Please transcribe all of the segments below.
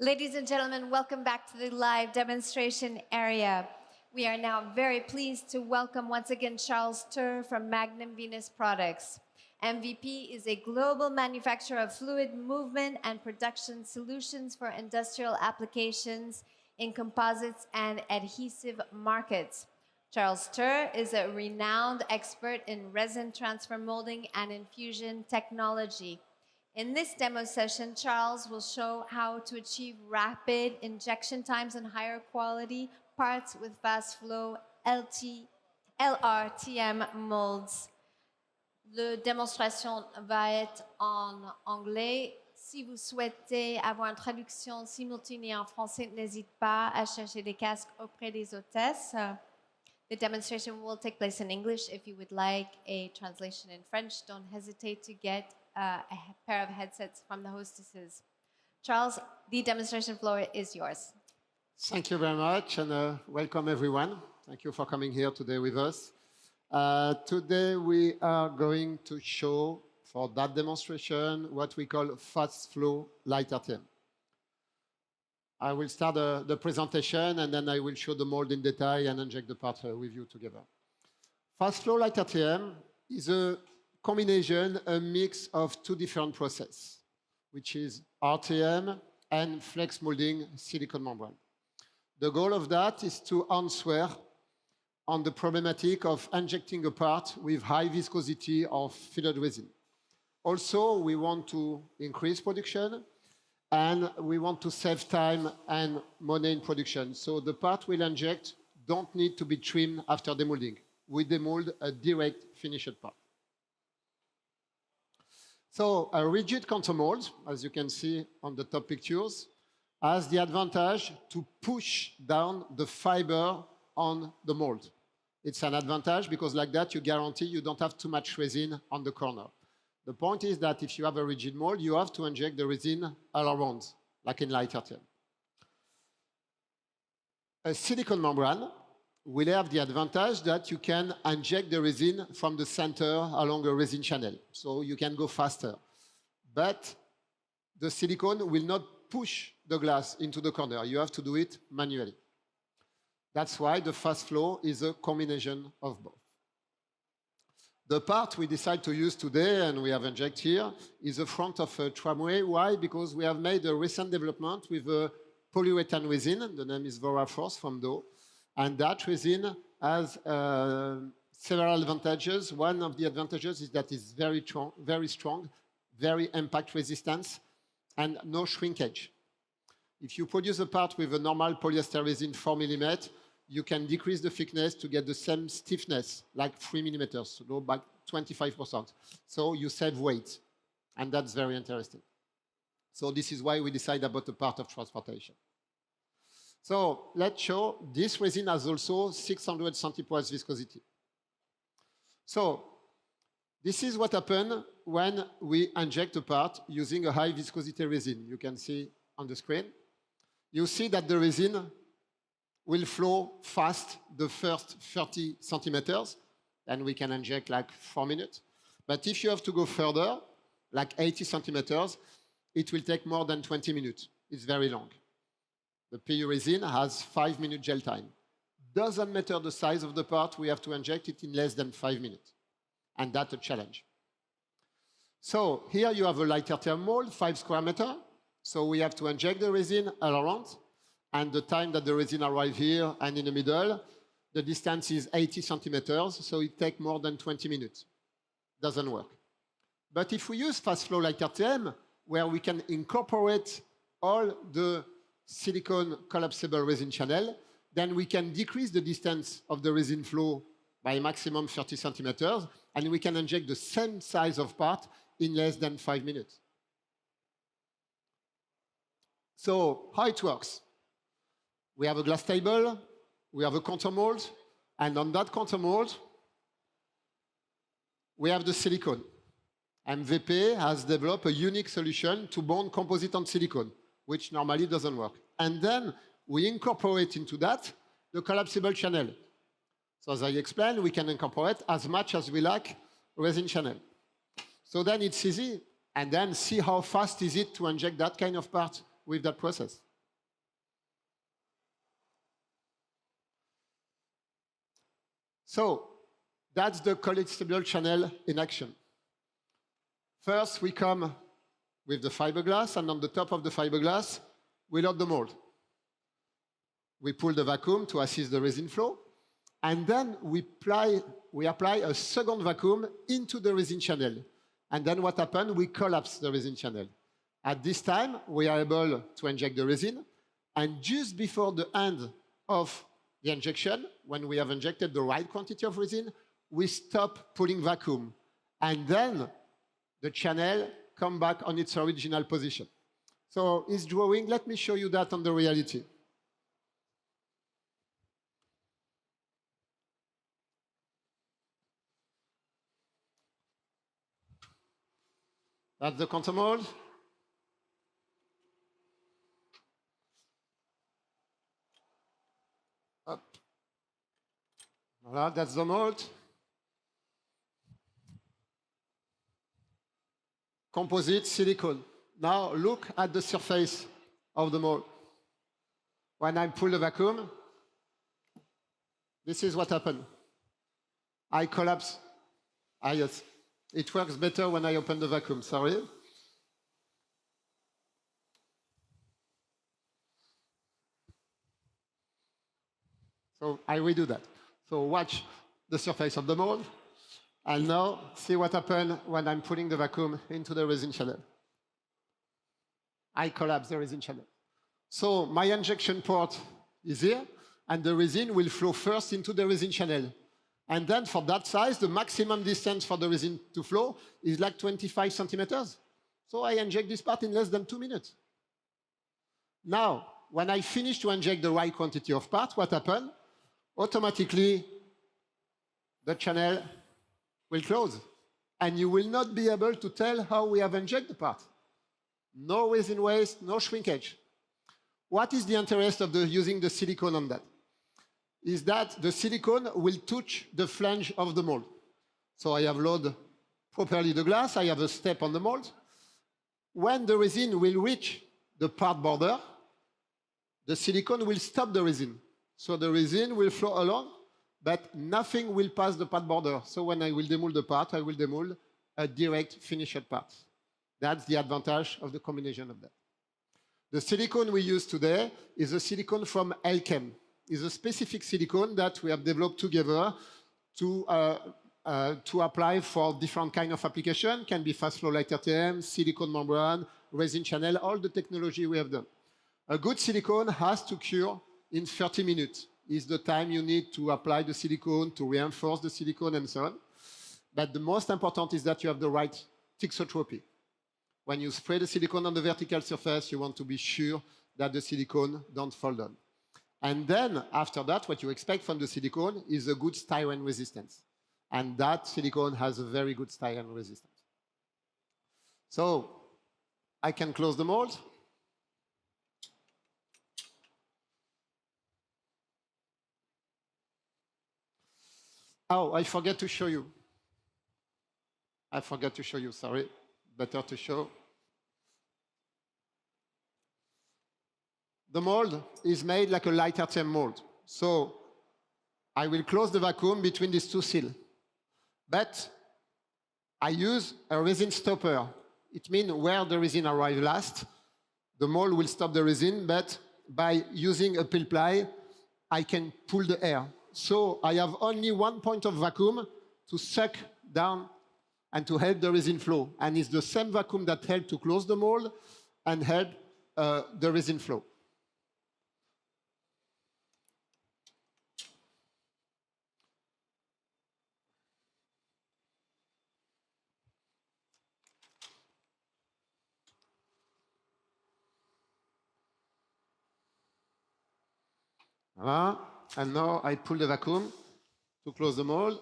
Ladies and gentlemen, welcome back to the live demonstration area. We are now very pleased to welcome once again Charles Tur from Magnum Venus Products. MVP is a global manufacturer of fluid movement and production solutions for industrial applications in composites and adhesive markets. Charles Tur is a renowned expert in resin transfer molding and infusion technology. In this demo session, Charles will show how to achieve rapid injection times and higher quality parts with fast flow LRTM molds. La démonstration va être en anglais. Si vous souhaitez avoir une traduction simultanée en français, n'hésitez pas à chercher des casques auprès des hôtesses. The demonstration will take place in English. If you would like a translation in French, don't hesitate to get a pair of headsets from the hostesses. Charles, the demonstration floor is yours. Thank you very much, and welcome everyone. Thank you for coming here today with us. Today we are going to show, for that demonstration, what we call fast flow light RTM. I will start the presentation, and then I will show the mold in detail and inject the part with you together. Fast flow light RTM is a combination, a mix of two different processes, which is RTM and flex molding silicone membrane. The goal of that is to answer on the problematic of injecting a part with high viscosity of filled resin. Also, we want to increase production, and we want to save time and money in production. So the part we'll inject don't need to be trimmed after demolding. We demold a direct finished part. So a rigid contour mold, as you can see on the top pictures, has the advantage to push down the fiber on the mold. It's an advantage because like that you guarantee you don't have too much resin on the corner. The point is that if you have a rigid mold, you have to inject the resin all around, like in light RTM. A silicone membrane will have the advantage that you can inject the resin from the center along a resin channel, so you can go faster. But the silicone will not push the glass into the corner. You have to do it manually. That's why the fast flow is a combination of both. The part we decide to use today, and we have inject here, is the front of a tramway. Why? Because we have made a recent development with a polyurethane resin. The name is VoraForce from Dow. And that resin has several advantages. One of the advantages is that it's very strong, very impact resistance, and no shrinkage. If you produce a part with a normal polyester resin 4 mm, you can decrease the thickness to get the same stiffness, like 3 mm, so go back 25%. So you save weight, and that's very interesting. So this is why we decide about the part of transportation. So let's show this resin has also 600 centipoise viscosity. So this is what happens when we inject a part using a high viscosity resin. You can see on the screen. You see that the resin will flow fast the first 30 centimeters, and we can inject like 4 minutes. But if you have to go further, like 80 centimeters, it will take more than 20 minutes. It's very long. The PU resin has 5-minute gel time. Doesn't matter the size of the part, we have to inject it in less than 5 minutes. And that's a challenge. So here you have a light RTM mold, 5 square meters. So we have to inject the resin all around. And the time that the resin arrives here and in the middle, the distance is 80 centimeters, so it takes more than 20 minutes. Doesn't work. But if we use fast flow light RTM, where we can incorporate all the silicone collapsible resin channel, then we can decrease the distance of the resin flow by maximum 30 centimeters, and we can inject the same size of part in less than 5 minutes. So how it works? We have a glass table, we have a contour mold, and on that contour mold, we have the silicone. MVP has developed a unique solution to bond composite on silicone, which normally doesn't work. And then we incorporate into that the collapsible channel. So as I explained, we can incorporate as much as we like resin channel. So then it's easy, and then see how fast is it to inject that kind of part with that process. So that's the collapsible channel in action. First, we come with the fiberglass, and on the top of the fiberglass, we load the mold. We pull the vacuum to assist the resin flow, and then we apply a second vacuum into the resin channel. And then what happens? We collapse the resin channel. At this time, we are able to inject the resin, and just before the end of the injection, when we have injected the right quantity of resin, we stop pulling vacuum, and then the channel comes back on its original position. So it's drawing. Let me show you that on the reality. That's the counter mold. Up. Voilà, that's the mold. Composite silicone. Now look at the surface of the mold. When I pull the vacuum, this is what happened. I collapse. Ah, yes. It works better when I open the vacuum, sorry. So I redo that. So watch the surface of the mold. And now see what happens when I'm putting the vacuum into the resin channel. I collapse the resin channel. So my injection port is here, and the resin will flow first into the resin channel. And then for that size, the maximum distance for the resin to flow is like 25 centimeters. So I inject this part in less than 2 minutes. Now, when I finish to inject the right quantity of part, what happens? Automatically, the channel will close. And you will not be able to tell how we have injected the part. No resin waste, no shrinkage. What is the interest of using the silicone on that? Is that the silicone will touch the flange of the mold. So I have loaded properly the glass, I have a step on the mold. When the resin will reach the part border, the silicone will stop the resin. So the resin will flow along, but nothing will pass the part border. So when I will demold the part, I will demold a direct finished part. That's the advantage of the combination of that. The silicone we use today is a silicone from LRTM. It's a specific silicone that we have developed together to apply for different kind of application. Can be fast flow LRTM, silicone membrane, resin channel, all the technology we have done. A good silicone has to cure in 30 minutes. Is the time you need to apply the silicone, to reinforce the silicone, and so on. But the most important is that you have the right thixotropy. When you spray the silicone on the vertical surface, you want to be sure that the silicone don't fall down. And then, after that, what you expect from the silicone is a good styrene resistance. And that silicone has a very good styrene resistance. So, I can close the mold. Oh, I forget to show you. Sorry. Better to show. The mold is made like a light LRTM mold. So I will close the vacuum between these two seals. But I use a resin stopper. It means where the resin arrives last, the mold will stop the resin, but by using a pill ply, I can pull the air. So I have only one point of vacuum to suck down and to help the resin flow. And it's the same vacuum that helped to close the mold and help the resin flow. Voilà. And now I pull the vacuum to close the mold.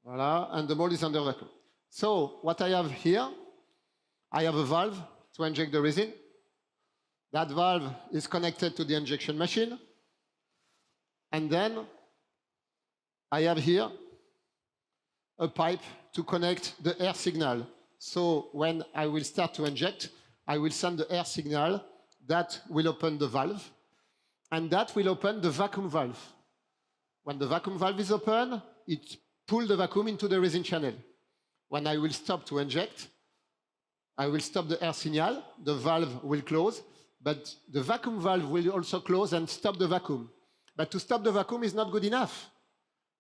Voilà, and the mold is under vacuum. So what I have here, I have a valve to inject the resin. That valve is connected to the injection machine. And then I have here a pipe to connect the air signal. So when I will start to inject, I will send the air signal that will open the valve, and that will open the vacuum valve. When the vacuum valve is open, it pulls the vacuum into the resin channel. When I will stop to inject, I will stop the air signal, the valve will close, but the vacuum valve will also close and stop the vacuum. But to stop the vacuum is not good enough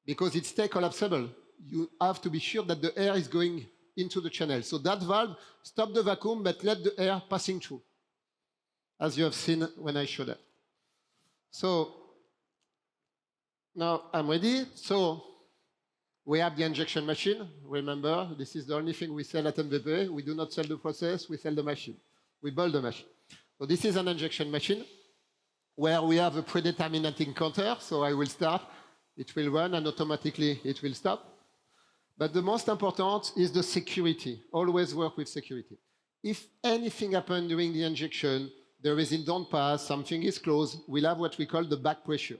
because it's stay collapsible. You have to be sure that the air is going into the channel. So that valve stop the vacuum, but let the air passing through, as you have seen when I showed that. So now I'm ready. So we have the injection machine. Remember, this is the only thing we sell at MVP. We do not sell the process, we sell the machine. We build the machine. So this is an injection machine where we have a predetermining counter. So I will start, it will run, and automatically it will stop. But the most important is the security. Always work with security. If anything happens during the injection, the resin don't pass, something is closed, we'll have what we call the back pressure.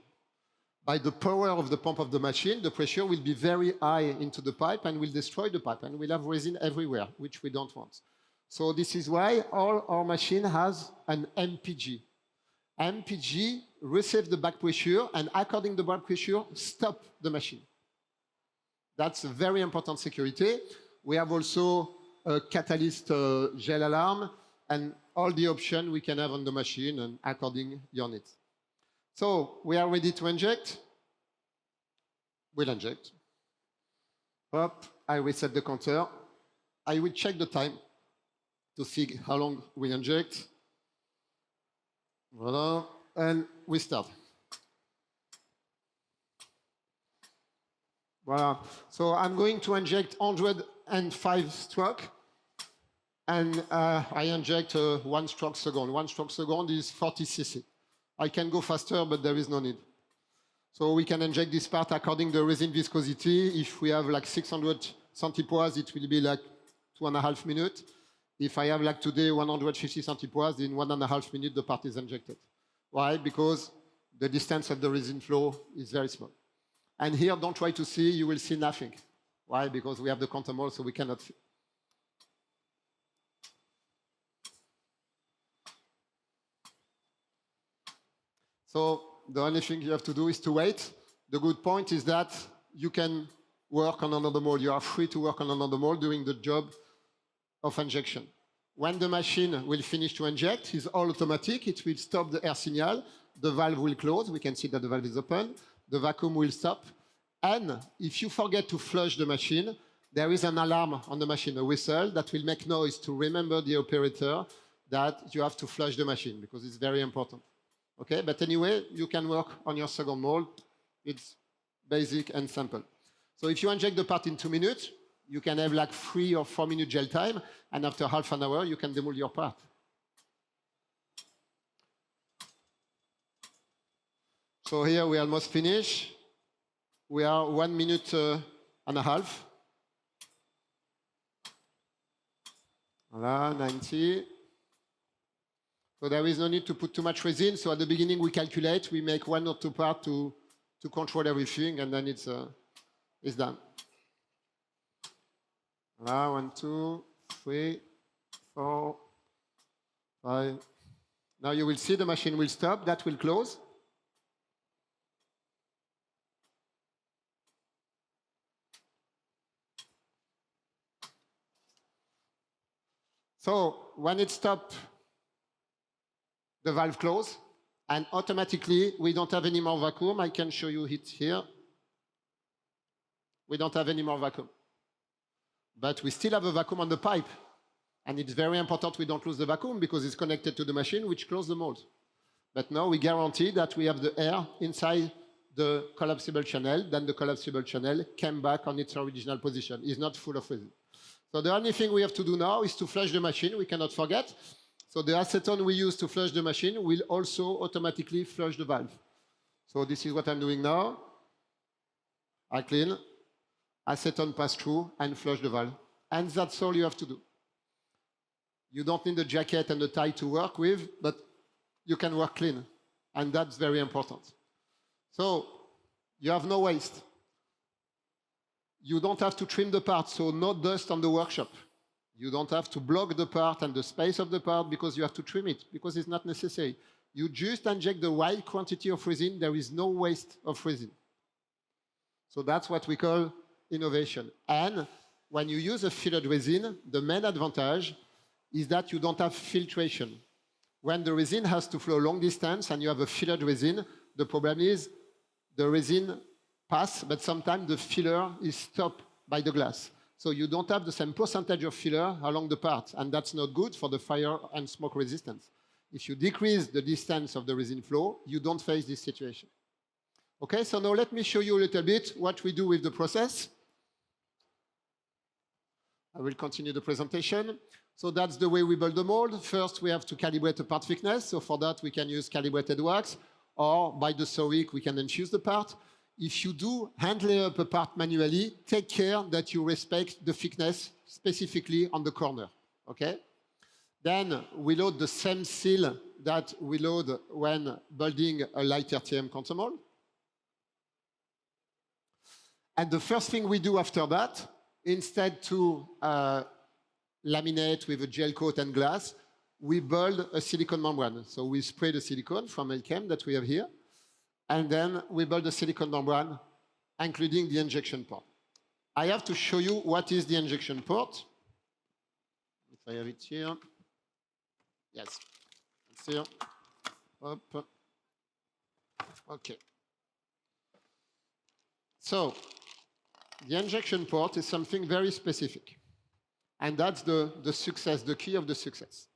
By the power of the pump of the machine, the pressure will be very high into the pipe and will destroy the pipe, and we'll have resin everywhere, which we don't want. So this is why all our machine has an MPG. MPG receives the back pressure, and according to the back pressure, stop the machine. That's a very important security. We have also a catalyst gel alarm, and all the options we can have on the machine and according your needs. So we are ready to inject. We'll inject. Up, I reset the counter. I will check the time to see how long we inject. Voilà, and we start. Voilà. So I'm going to inject 105 stroke, and I inject 1 stroke second. 1 stroke second is 40 cc. I can go faster, but there is no need. So we can inject this part according to the resin viscosity. If we have like 600 centipoise, it will be like 2.5 minutes. If I have like today 150 centipoise, in 1.5 minutes the part is injected. Why? Because the distance of the resin flow is very small. And here, don't try to see, you will see nothing. Why? Because we have the countermole, so we cannot see. So the only thing you have to do is to wait. The good point is that you can work on another mold. You are free to work on another mold during the job of injection. When the machine will finish to inject, it's all automatic. It will stop the air signal. The valve will close. We can see that the valve is open. The vacuum will stop. And if you forget to flush the machine, there is an alarm on the machine, a whistle that will make noise to remember the operator that you have to flush the machine because it's very important. Okay, but anyway, you can work on your second mold. It's basic and simple. So if you inject the part in 2 minutes, you can have like 3 or 4 minute gel time, and after half an hour, you can demold your part. So here we almost finish. We are 1 minute and a half. Voilà, 90. So there is no need to put too much resin. So at the beginning we calculate, we make 1 or 2 parts to control everything, and then it's done. Voilà, 1, 2, 3, 4, 5. Now you will see the machine will stop, that will close. So when it stops, the valve closes, and automatically we don't have any more vacuum. I can show you it here. We don't have any more vacuum. But we still have a vacuum on the pipe. And it's very important we don't lose the vacuum because it's connected to the machine, which closes the mold. But now we guarantee that we have the air inside the collapsible channel. Then the collapsible channel came back on its original position. It's not full of resin. So the only thing we have to do now is to flush the machine. We cannot forget. So the acetone we use to flush the machine will also automatically flush the valve. So this is what I'm doing now. I clean, acetone pass through, and flush the valve. And that's all you have to do. You don't need a jacket and a tie to work with, but you can work clean. And that's very important. So you have no waste. You don't have to trim the part, so no dust on the workshop. You don't have to block the part and the space of the part because you have to trim it, because it's not necessary. You just inject the right quantity of resin. There is no waste of resin. So that's what we call innovation. And when you use a filled resin, the main advantage is that you don't have filtration. When the resin has to flow long distance and you have a filled resin, the problem is the resin pass, but sometimes the filler is stopped by the glass. So you don't have the same percentage of filler along the part, and that's not good for the fire and smoke resistance. If you decrease the distance of the resin flow, you don't face this situation. Okay, so now let me show you a little bit what we do with the process. I will continue the presentation. So that's the way we build the mold. First, we have to calibrate the part thickness. So for that, we can use calibrated wax, or by the ceramic, we can infuse the part. If you do hand lay up a part manually, take care that you respect the thickness specifically on the corner, okay? Then we load the same seal that we load when building a light LRTM counter mold. And the first thing we do after that, instead to laminate with a gel coat and glass, we build a silicone membrane. So we spray the silicone from LRTM that we have here, and then we build a silicone membrane, including the injection port. I have to show you what is the injection port. If I have it here. Yes, it's here. Up. Okay. So the injection port is something very specific. And that's the success, the key of the success.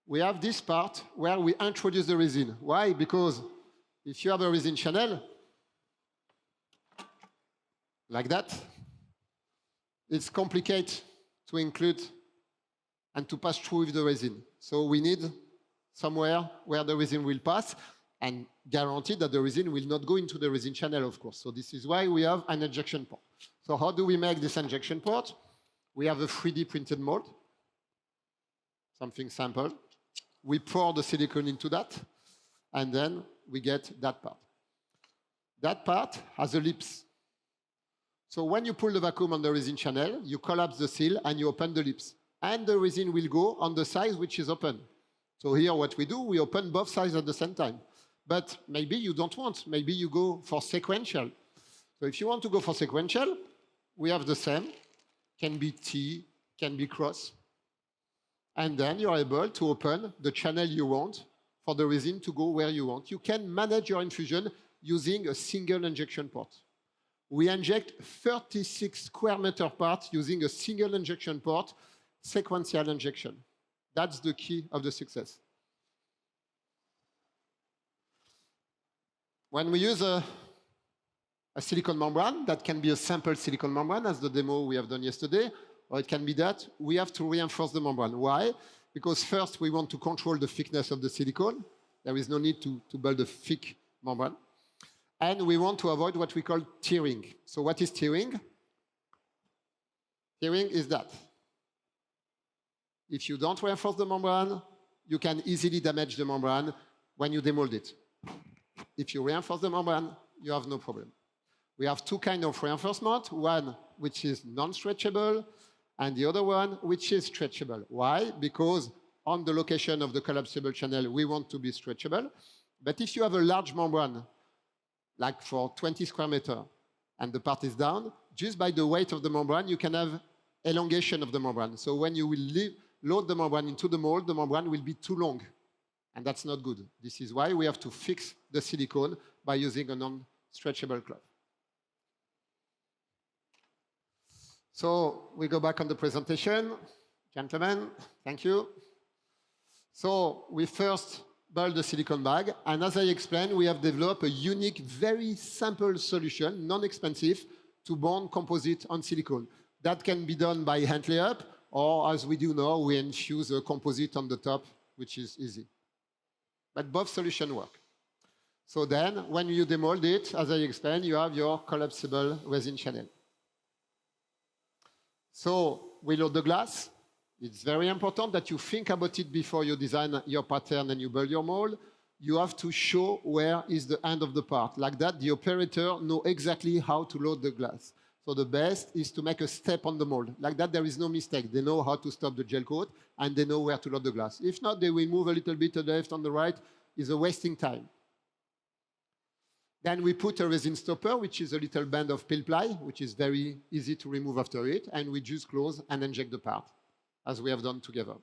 We have this part where we introduce the resin. Why? Because if you have a resin channel, like that, it's complicated to include and to pass through with the resin. So we need somewhere where the resin will pass and guarantee that the resin will not go into the resin channel, of course. So this is why we have an injection port. So how do we make this injection port? We have a 3D printed mold, something simple. We pour the silicone into that, and then we get that part. That part has ellipse. So when you pull the vacuum on the resin channel, you collapse the seal and you open the lips. And the resin will go on the side which is open. So here what we do, we open both sides at the same time. But maybe you don't want. Maybe you go for sequential. So if you want to go for sequential, we have the same. Can be T, can be cross. And then you're able to open the channel you want for the resin to go where you want. You can manage your infusion using a single injection port. We inject 36 square meter parts using a single injection port, sequential injection. That's the key of the success. When we use a silicone membrane, that can be a sample silicone membrane, as the demo we have done yesterday, or it can be that we have to reinforce the membrane. Why? Because first we want to control the thickness of the silicone. There is no need to build a thick membrane. And we want to avoid what we call tearing. So what is tearing? Tearing is that. If you don't reinforce the membrane, you can easily damage the membrane when you demold it. If you reinforce the membrane, you have no problem. We have two kinds of reinforcement, one which is non-stretchable, and the other one which is stretchable. Why? Because on the location of the collapsible channel, we want to be stretchable. But if you have a large membrane, like for 20 square meter, and the part is down, just by the weight of the membrane, you can have elongation of the membrane. So when you will load the membrane into the mold, the membrane will be too long. And that's not good. This is why we have to fix the silicone by using a non-stretchable cloth. So we go back on the presentation. Gentlemen, thank you. So we first build the silicone bag. And as I explained, we have developed a unique, very simple solution, non-expensive, to bond composite on silicone. That can be done by hand layup, or as we do now, we infuse a composite on the top, which is easy. But both solutions work. So then, when you demold it, as I explained, you have your collapsible resin channel. So we load the glass. It's very important that you think about it before you design your pattern and you build your mold. You have to show where is the end of the part. Like that, the operator knows exactly how to load the glass. So the best is to make a step on the mold. Like that, there is no mistake. They know how to stop the gel coat, and they know where to load the glass. If not, they will move a little bit to the left, on the right. It's a wasting time. Then we put a resin stopper, which is a little band of pill ply, which is very easy to remove after it, and we just close and inject the part, as we have done together.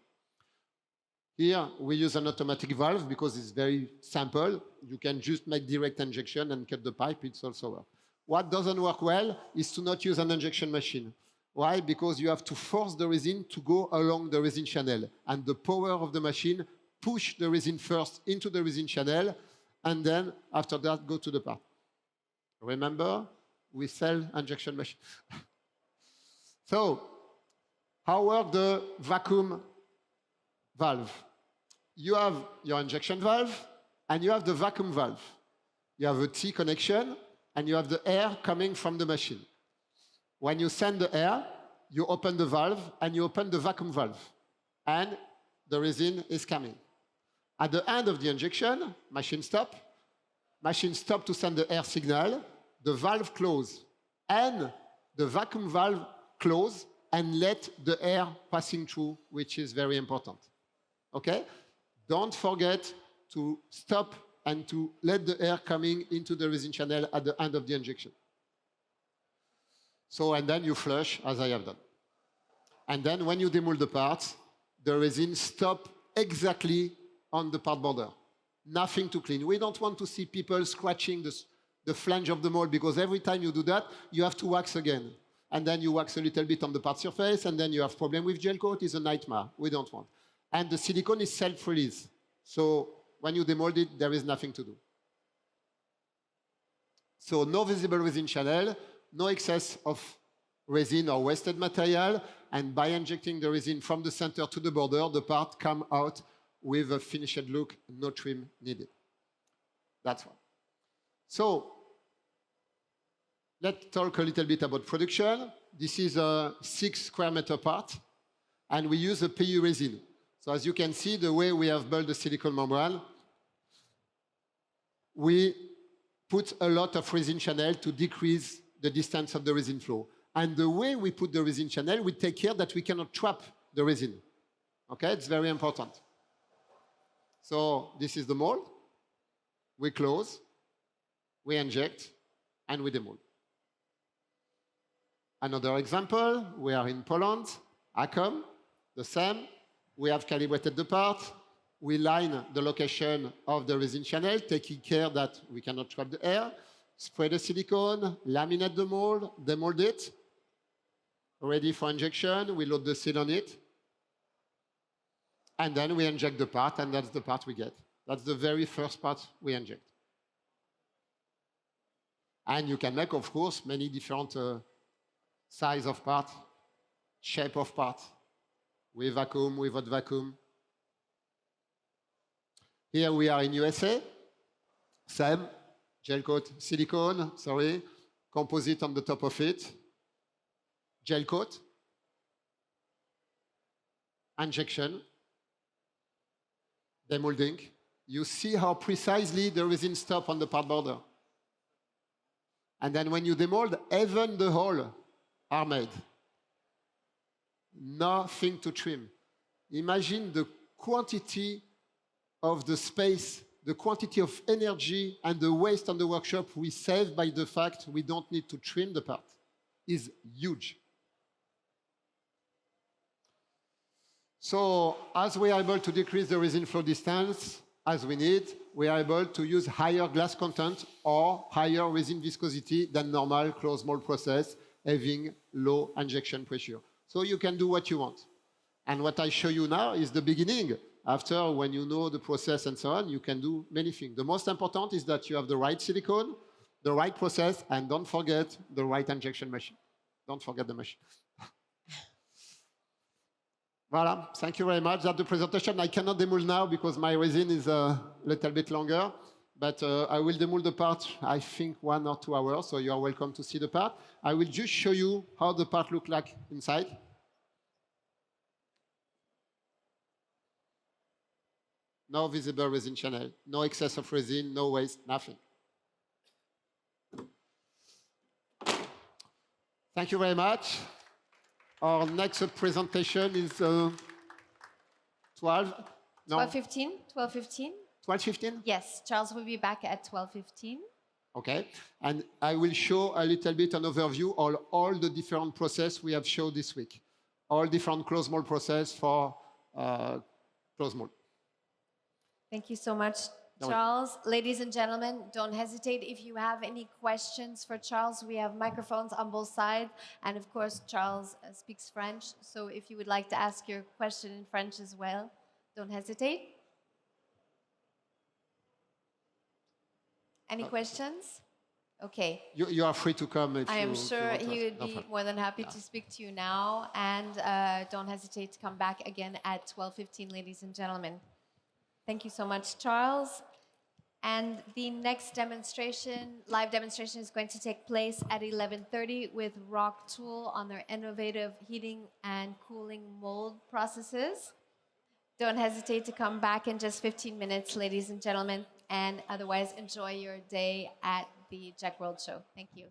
Here, we use an automatic valve because it's very simple. You can just make direct injection and cut the pipe, it's also work. What doesn't work well is to not use an injection machine. Why? Because you have to force the resin to go along the resin channel, and the power of the machine push the resin first into the resin channel, and then after that go to the part. Remember, we sell injection machine. So, how work the vacuum valve? You have your injection valve and you have the vacuum valve. You have a T connection and you have the air coming from the machine. When you send the air, you open the valve and you open the vacuum valve, and the resin is coming. At the end of the injection, machine stop to send the air signal, the valve close, and the vacuum valve close and let the air passing through, which is very important. Okay? Don't forget to stop and to let the air coming into the resin channel at the end of the injection. So, and then you flush, as I have done. And then when you demold the parts, the resin stop exactly on the part border. Nothing to clean. We don't want to see people scratching the flange of the mold, because every time you do that, you have to wax again. And then you wax a little bit on the part surface, and then you have problem with gel coat. It's a nightmare. We don't want. And the silicone is self-release. So when you demold it, there is nothing to do. So no visible resin channel, no excess of resin or wasted material, and by injecting the resin from the center to the border, the part come out with a finished look, no trim needed. That's one. So let's talk a little bit about production. This is a 6 square meter part, and we use a PU resin. So as you can see, the way we have built the silicone membrane, we put a lot of resin channel to decrease the distance of the resin flow. And the way we put the resin channel, we take care that we cannot trap the resin. Okay, it's very important. So this is the mold. We close, we inject, and we demold. Another example, we are in Poland, ACOM, the same. We have calibrated the part. We line the location of the resin channel, taking care that we cannot trap the air. Spray the silicone, laminate the mold, demold it. Ready for injection, we load the seal on it. And then we inject the part, and that's the part we get. That's the very first part we inject. And you can make, of course, many different size of part, shape of part, with vacuum, without vacuum. Here we are in USA. Same, gel coat silicone, composite on the top of it. Gel coat, injection, demolding. You see how precisely the resin stops on the part border. And then when you demold, even the holes are made. Nothing to trim. Imagine the quantity of the space, the quantity of energy and the waste on the workshop we save by the fact we don't need to trim the part is huge. So as we are able to decrease the resin flow distance as we need, we are able to use higher glass content or higher resin viscosity than normal closed mold process, having low injection pressure. So you can do what you want. And what I show you now is the beginning. After, when you know the process and so on, you can do many things. The most important is that you have the right silicone, the right process, and don't forget the right injection machine. Don't forget the machine. Voilà, thank you very much. That's the presentation. I cannot demold now because my resin is a little bit longer, but I will demold the part, I think, 1 or 2 hours, so you are welcome to see the part. I will just show you how the part looks like inside. No visible resin channel, no excess of resin, no waste, nothing. Thank you very much. Our next presentation is 12. No. 12:15? 12:15? 12:15? Yes, Charles will be back at 12:15. Okay, and I will show a little bit an overview of all the different process we have showed this week. All different closed mold process for closed mold. Thank you so much, Charles. Ladies and gentlemen, don't hesitate. If you have any questions for Charles, we have microphones on both sides. And of course, Charles speaks French. So if you would like to ask your question in French as well, don't hesitate. Any questions? Okay. You are free to come if I am you sure want to he ask. would No be problem. more than happy to speak to you now. And don't hesitate to come back again at 12:15, ladies and gentlemen. Thank you so much, Charles. And the next demonstration, live demonstration, is going to take place at 11:30 with Rock Tool on their innovative heating and cooling mold processes. Don't hesitate to come back in just 15 minutes, ladies and gentlemen, and otherwise enjoy your day at the Jack World Show. Thank you.